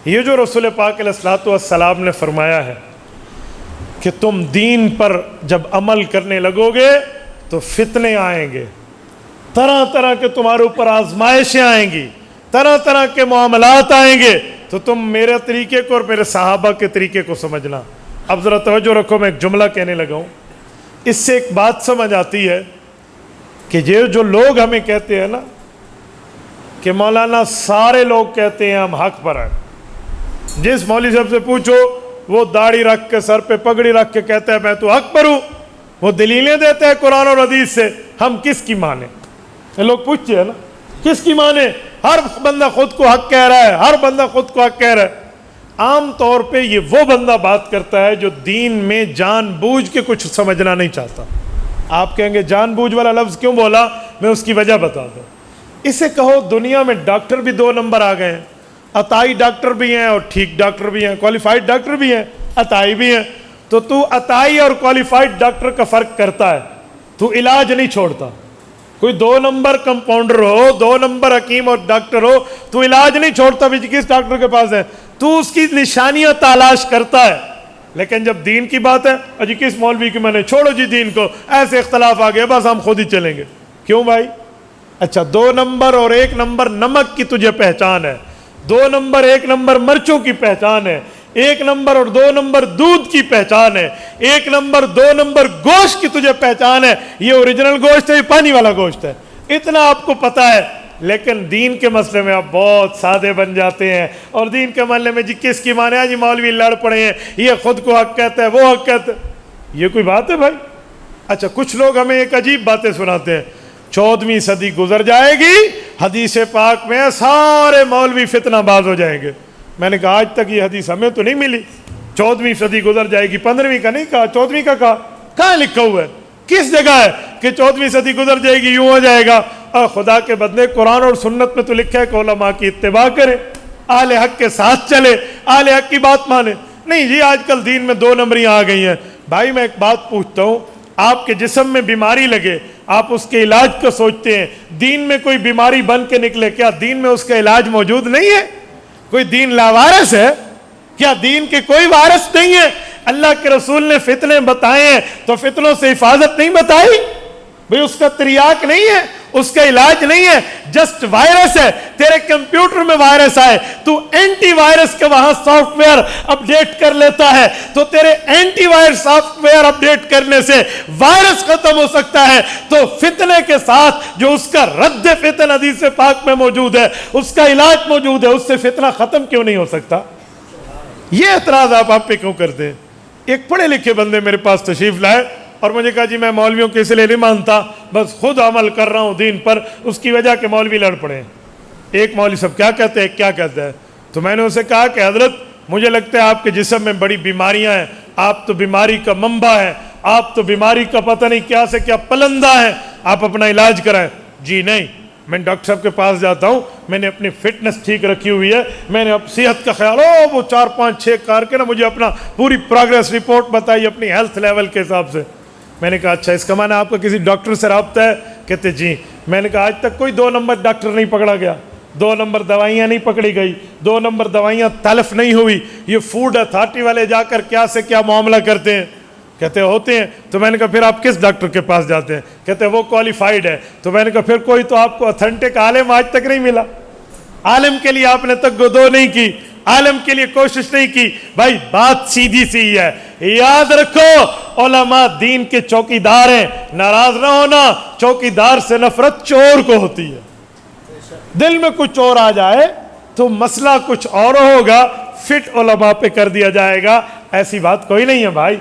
یہ جو رسول پاک علیہ الصلوۃ والسلام نے فرمایا ہے کہ تم دین پر جب عمل کرنے لگو گے تو فتنے آئیں گے، طرح طرح کے تمہارے اوپر آزمائشیں آئیں گی، طرح طرح کے معاملات آئیں گے، تو تم میرے طریقے کو اور میرے صحابہ کے طریقے کو سمجھنا۔ اب ذرا توجہ رکھو، میں ایک جملہ کہنے لگا ہوں، اس سے ایک بات سمجھ آتی ہے کہ یہ جو لوگ ہمیں کہتے ہیں نا کہ مولانا سارے لوگ کہتے ہیں ہم حق پر ہیں، جس مولوی صاحب سے پوچھو وہ داڑھی رکھ کے سر پہ پگڑی رکھ کے کہتا ہے میں تو حق پر ہوں، وہ دلیلیں دیتے ہیں قرآن اور حدیث سے، ہم کس کی مانیں؟ یہ لوگ پوچھتے ہیں نا کس کی مانیں؟ ہر بندہ خود کو حق کہہ رہا ہے، ہر بندہ خود کو حق کہہ رہا ہے۔ عام طور پہ یہ وہ بندہ بات کرتا ہے جو دین میں جان بوجھ کے کچھ سمجھنا نہیں چاہتا۔ آپ کہیں گے جان بوجھ والا لفظ کیوں بولا؟ میں اس کی وجہ بتا دوں۔ اسے کہو دنیا میں ڈاکٹر بھی دو نمبر آ گئے ہیں، عطائی ڈاکٹر بھی ہیں اور ٹھیک ڈاکٹر بھی ہیں، کوالیفائڈ ڈاکٹر بھی ہیں، عطائی بھی ہیں۔ تو عطائی اور کوالیفائڈ ڈاکٹر کا فرق کرتا ہے، تو علاج نہیں چھوڑتا۔ کوئی دو نمبر کمپاؤنڈر ہو، دو نمبر حکیم اور ڈاکٹر ہو، تو علاج نہیں چھوڑتا بھی کس ڈاکٹر کے پاس ہے، تو اس کی نشانیاں تلاش کرتا ہے۔ لیکن جب دین کی بات ہے، اجی کس مولوی کی میں نے، چھوڑو جی دین کو، ایسے اختلاف آ گیا بس ہم خود ہی چلیں گے۔ کیوں بھائی؟ اچھا دو نمبر اور ایک نمبر نمک کی تجھے پہچان ہے، دو نمبر ایک نمبر مرچوں کی پہچان ہے، ایک نمبر اور دو نمبر دودھ کی پہچان ہے، ایک نمبر دو نمبر گوشت کی تجھے پہچان ہے، یہ اوریجنل گوشت ہے یہ پانی والا گوشت ہے، اتنا آپ کو پتا ہے۔ لیکن دین کے مسئلے میں آپ بہت سادے بن جاتے ہیں، اور دین کے مسئلے میں جی کس کی مانے، جی مولوی لڑ پڑے ہیں، یہ خود کو حق کہتا ہے وہ حق کہتا ہے، یہ کوئی بات ہے بھائی؟ اچھا کچھ لوگ ہمیں ایک عجیب باتیں سناتے ہیں، 14ویں صدی گزر جائے گی، حدیث پاک میں سارے مولوی فتنہ باز ہو جائیں گے۔ میں نے کہا آج تک یہ حدیث ہمیں تو نہیں ملی، 14ویں صدی گزر جائے گی، 15ویں کا نہیں کہا، 14ویں کا کہا، کہاں لکھا ہوا ہے، کس جگہ ہے کہ 14ویں صدی گزر جائے گی یوں ہو جائے گا؟ اور خدا کے بدلے قرآن اور سنت میں تو لکھا ہے کہ علماء کی اتباع کرے، اہل حق کے ساتھ چلے، اہل حق کی بات مانے۔ نہیں جی آج کل دین میں دو نمبریاں آ گئی ہیں۔ بھائی میں ایک بات پوچھتا ہوں، آپ کے جسم میں بیماری لگے، آپ اس کے علاج کو سوچتے ہیں، دین میں کوئی بیماری بن کے نکلے، کیا دین میں اس کا علاج موجود نہیں ہے؟ کوئی دین لاوارث ہے؟ کیا دین کے کوئی وارث نہیں ہے؟ اللہ کے رسول نے فتنے بتائے ہیں تو فتنوں سے حفاظت نہیں بتائی؟ بھئی اس کا تریاق نہیں ہے، اس کا علاج نہیں ہے، جسٹ وائرس ہے۔ تیرے کمپیوٹر میں وائرس آئے تو اینٹی وائرس کے وہاں سافٹ ویئر اپڈیٹ کر لیتا ہے، تو تیرے anti virus software update کرنے سے وائرس ختم ہو سکتا ہے، تو فتنے کے ساتھ جو اس کا رد فتن حدیث پاک میں موجود ہے، اس کا علاج موجود ہے، اس سے فتنہ ختم کیوں نہیں ہو سکتا؟ یہ اعتراض آپ پہ کیوں کرتے ہیں؟ ایک پڑھے لکھے بندے میرے پاس تشریف لائے اور مجھے کہا جی میں مولویوں کے اس لیے نہیں مانتا، بس خود عمل کر رہا ہوں دین پر، اس کی وجہ کہ مولوی لڑ پڑے ہیں۔ ایک مولوی صاحب کیا کہتے ہیں کیا کہتا ہے، تو میں نے اسے کہا کہ حضرت مجھے لگتا ہے آپ کے جسم میں بڑی بیماریاں ہیں، آپ تو بیماری کا منبع ہیں، آپ تو بیماری کا پتہ نہیں کیا سے کیا پلندہ ہیں، آپ اپنا علاج کرائیں۔ جی نہیں، میں ڈاکٹر صاحب کے پاس جاتا ہوں، میں نے اپنی فٹنس ٹھیک رکھی ہوئی ہے، میں نے صحت کا خیال وہ 4 5 6 کار کے نا مجھے اپنا پوری پروگریس رپورٹ بتائی اپنی ہیلتھ لیول کے حساب سے۔ میں نے کہا اچھا اس کا معنی آپ کا کسی ڈاکٹر سے رابطہ ہے؟ کہتے جی۔ میں نے کہا آج تک کوئی 2 نمبر ڈاکٹر نہیں پکڑا گیا، 2 نمبر دوائیاں نہیں پکڑی گئی، 2 نمبر دوائیاں تلف نہیں ہوئی، یہ فوڈ اتھارٹی والے جا کر کیا سے کیا معاملہ کرتے ہیں؟ کہتے ہوتے ہیں۔ تو میں نے کہا پھر آپ کس ڈاکٹر کے پاس جاتے ہیں؟ کہتے وہ کوالیفائڈ ہے۔ تو میں نے کہا پھر کوئی تو آپ کو اتھینٹک عالم آج تک نہیں ملا، عالم کے لیے آپ نے تک گدو نہیں کی، عالم کے لیے کوشش نہیں کی۔ بھائی بات سیدھی سی ہے، یاد رکھو علماء دین کے چوکیدار ہیں، ناراض نہ ہونا، چوکیدار سے نفرت چور کو ہوتی ہے۔ دل میں کچھ اور آ جائے تو مسئلہ کچھ اور ہوگا، فٹ علماء پہ کر دیا جائے گا، ایسی بات کوئی نہیں ہے بھائی۔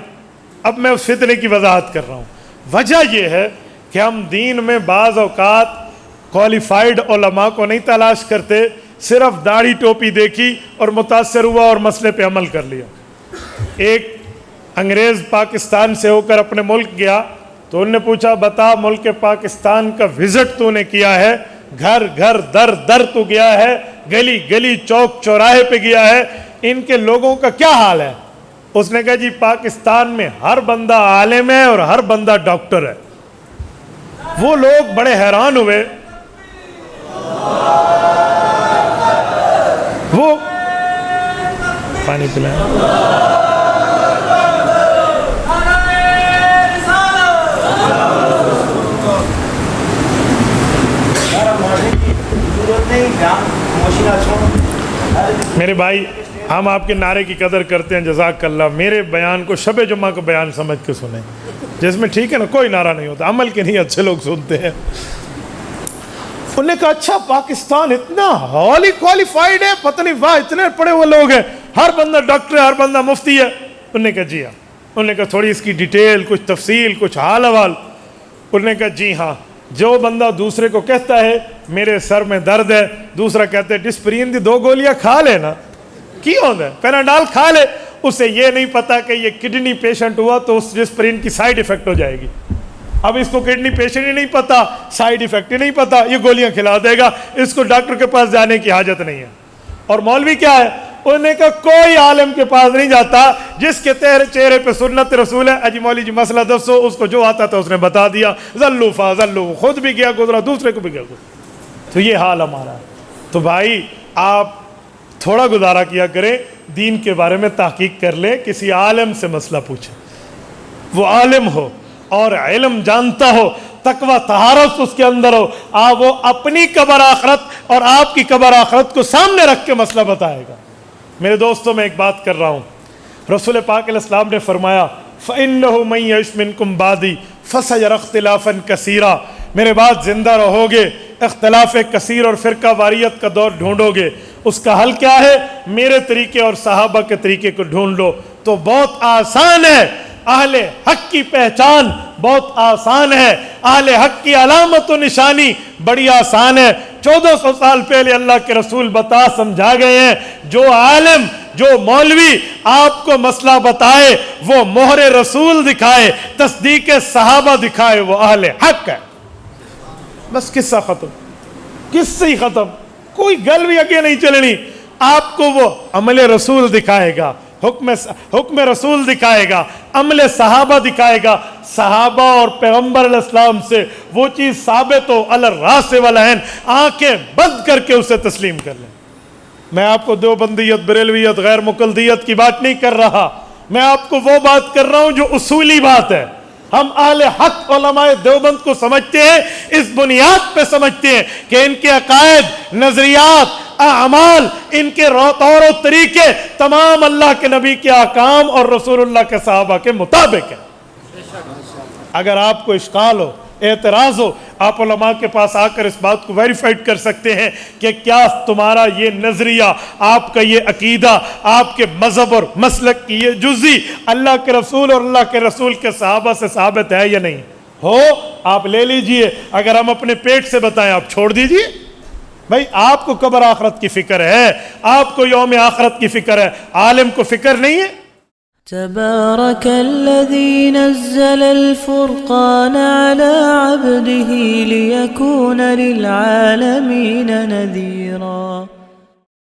اب میں اس فتنے کی وضاحت کر رہا ہوں۔ وجہ یہ ہے کہ ہم دین میں بعض اوقات کوالیفائڈ علماء کو نہیں تلاش کرتے، صرف داڑھی ٹوپی دیکھی اور متاثر ہوا اور مسئلے پہ عمل کر لیا۔ ایک انگریز پاکستان سے ہو کر اپنے ملک گیا تو انہوں نے پوچھا بتا ملک پاکستان کا وزٹ تو نے کیا ہے، گھر گھر در در تو گیا ہے، گلی گلی چوک چوراہے پہ گیا ہے، ان کے لوگوں کا کیا حال ہے؟ اس نے کہا جی پاکستان میں ہر بندہ عالم ہے اور ہر بندہ ڈاکٹر ہے۔ وہ لوگ بڑے حیران ہوئے، پانی پلائیں. میرے بھائی ہم آپ کے نعرے کی قدر کرتے ہیں, جزاک اللہ. میرے بیان کو شب جمعہ کو بیان سمجھ کے سنیں, جس میں ٹھیک ہے نا کوئی نعرہ نہیں ہوتا, عمل کے نہیں اچھے لوگ سنتے ہیں. انہوں نے کہا اچھا پاکستان اتنا ہالی کوالیفائڈ ہے, پتہ نہیں واہ اتنے پڑھے ہوئے لوگ ہیں, ہر بندہ ڈاکٹر ہے, ہر بندہ مفتی ہے. انہوں نے کہا جی ہاں. انہوں نے کہا تھوڑی اس کی ڈیٹیل, کچھ تفصیل, کچھ حال احوال. انہوں نے کہا جی ہاں, جو بندہ دوسرے کو کہتا ہے میرے سر میں درد ہے, دوسرا کہتا ہے ڈسپرین دی 2 گولیاں کھا لے نا, کی ہوتا ہے پیناڈال کھا لے, اسے یہ نہیں پتا کہ یہ کڈنی پیشنٹ ہوا تو اس ڈسپرین کی سائیڈ ایفیکٹ ہو جائے گی. اب اس کو کڈنی پیشنٹ ہی نہیں پتا, سائیڈ ایفیکٹ ہی نہیں پتا, یہ گولیاں کھلا دے گا, اس کو ڈاکٹر کے پاس جانے کی حاجت نہیں ہے. اور مولوی کیا ہے, انہوں نے کہا کوئی عالم کے پاس نہیں جاتا جس کے چہرے پہ سنت رسول ہے, اجی مولوی جی مسئلہ دسو, اس کو جو آتا تھا اس نے بتا دیا, ذلو فاذلو, خود بھی گیا گزرا, دوسرے کو بھی گیا گزرا. تو یہ حال ہمارا ہے. تو بھائی آپ تھوڑا گزارا کیا کریں, دین کے بارے میں تحقیق کر لیں, کسی عالم سے مسئلہ پوچھیں, وہ عالم ہو اور علم جانتا ہو, تقوی طہارت اس کے اندر ہو, وہ اپنی قبر آخرت اور آپ کی قبر آخرت کو سامنے رکھ کے مسئلہ بتائے گا. میرے دوستوں میں ایک بات کر رہا ہوں, رسول پاک علیہ السلام نے فرمایا فَإِنَّهُ مَن يَعِشْ مِنكُم بَعْدِي فَسَيَرَى اخْتِلَافًا كَثِيرًا, میرے بعد زندہ رہو گے, اختلاف کثیر اور فرقہ واریت کا دور ڈھونڈو گے. اس کا حل کیا ہے, میرے طریقے اور صحابہ کے طریقے کو ڈھونڈ لو. تو بہت آسان ہے, اہل حق کی پہچان بہت آسان ہے, اہل حق کی علامت و نشانی بڑی آسان ہے. 1400 سال پہلے اللہ کے رسول بتا سمجھا گئے ہیں, جو عالم جو مولوی آپ کو مسئلہ بتائے وہ مہر رسول دکھائے, تصدیق صحابہ دکھائے, وہ اہل حق ہے. بس قصہ ختم, قصہ ہی ختم, کوئی گل بھی آگے نہیں چلنی. آپ کو وہ عمل رسول دکھائے گا, حکم رسول دکھائے گا, عمل صحابہ دکھائے گا. صحابہ اور پیغمبر علیہ السلام سے وہ چیز ثابت ہو علی الراس والعین, آنکھیں بند کر کے اسے تسلیم کر لیں. میں آپ کو دیوبندیت, بریلویت, غیر مقلدیت کی بات نہیں کر رہا, میں آپ کو وہ بات کر رہا ہوں جو اصولی بات ہے. ہم اہل حق علماء دیوبند کو سمجھتے ہیں, اس بنیاد پہ سمجھتے ہیں کہ ان کے عقائد, نظریات, اعمال, ان کے طور و طریقے تمام اللہ کے نبی کے احکام اور رسول اللہ کے صحابہ کے مطابق ہیں. اگر آپ کو اشکال ہو, اعتراض ہو, آپ علماء کے پاس آ کر اس بات کو ویریفائڈ کر سکتے ہیں کہ کیا تمہارا یہ نظریہ, آپ کا یہ عقیدہ, آپ کے مذہب اور مسلک کی یہ جزی اللہ کے رسول اور اللہ کے رسول کے صحابہ سے ثابت ہے یا نہیں. ہو آپ لے لیجئے, اگر ہم اپنے پیٹ سے بتائیں آپ چھوڑ دیجئے. بھائی آپ کو قبر آخرت کی فکر ہے, آپ کو یوم آخرت کی فکر ہے, عالم کو فکر نہیں ہے. تبارك الذي نزل الفرقان على عبده ليكون للعالمين نذيرا.